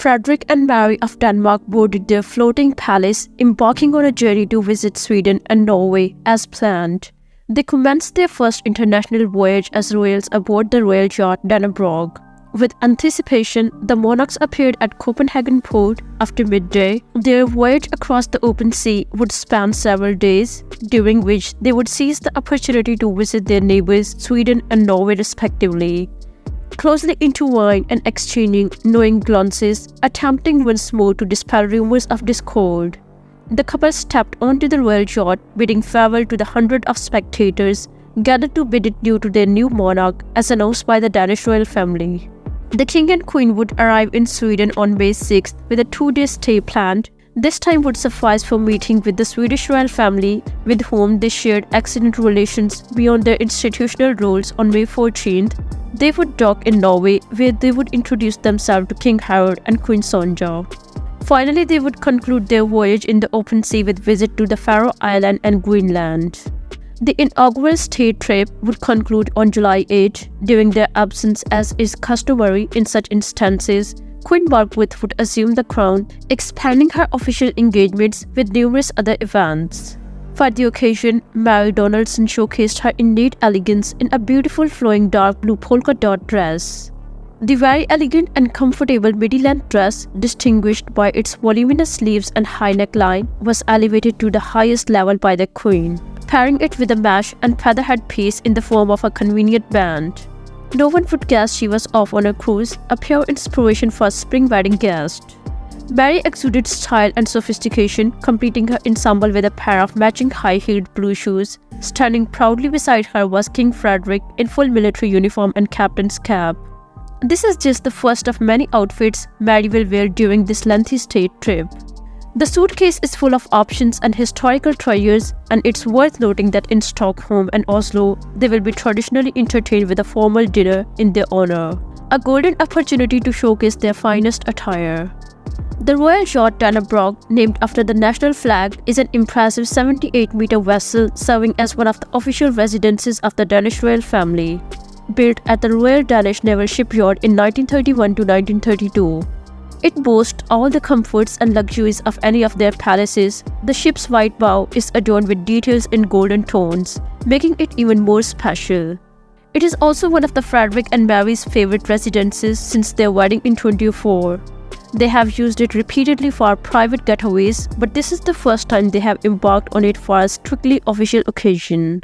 Frederick and Mary of Denmark boarded their floating palace, embarking on a journey to visit Sweden and Norway as planned. They commenced their first international voyage as royals aboard the royal yacht Dannebrog. With anticipation, the monarchs appeared at Copenhagen port after midday. Their voyage across the open sea would span several days, during which they would seize the opportunity to visit their neighbors Sweden and Norway respectively. Closely intertwined and exchanging knowing glances, attempting once more to dispel rumors of discord. The couple stepped onto the royal yacht, bidding farewell to the hundreds of spectators gathered to bid it due to their new monarch, as announced by the Danish royal family. The king and queen would arrive in Sweden on May 6th with a 2-day stay planned. This time would suffice for meeting with the Swedish royal family, with whom they shared excellent relations beyond their institutional roles. On May 14th, they would dock in Norway, where they would introduce themselves to King Harald and Queen Sonja. Finally, they would conclude their voyage in the open sea with visit to the Faroe Islands and Greenland. The inaugural state trip would conclude on July 8. During their absence, as is customary in such instances, Queen Margaret would assume the crown, expanding her official engagements with numerous other events. For the occasion, Mary Donaldson showcased her innate elegance in a beautiful flowing dark blue polka dot dress. The very elegant and comfortable midi-length dress, distinguished by its voluminous sleeves and high neckline, was elevated to the highest level by the Queen, pairing it with a mesh and featherhead piece in the form of a convenient band. No one would guess she was off on a cruise, a pure inspiration for a spring wedding guest. Mary exuded style and sophistication, completing her ensemble with a pair of matching high-heeled blue shoes. Standing proudly beside her was King Frederick in full military uniform and captain's cap. This is just the first of many outfits Mary will wear during this lengthy state trip. The suitcase is full of options and historical treasures, and it's worth noting that in Stockholm and Oslo, they will be traditionally entertained with a formal dinner in their honor, a golden opportunity to showcase their finest attire. The royal yacht Dannebrog, named after the national flag, is an impressive 78-meter vessel serving as one of the official residences of the Danish royal family. Built at the Royal Danish Naval Shipyard in 1931 to 1932. It boasts all the comforts and luxuries of any of their palaces. The ship's white bow is adorned with details in golden tones, making it even more special. It is also one of the Frederick and Mary's favorite residences since their wedding in 2024. They have used it repeatedly for private getaways, but this is the first time they have embarked on it for a strictly official occasion.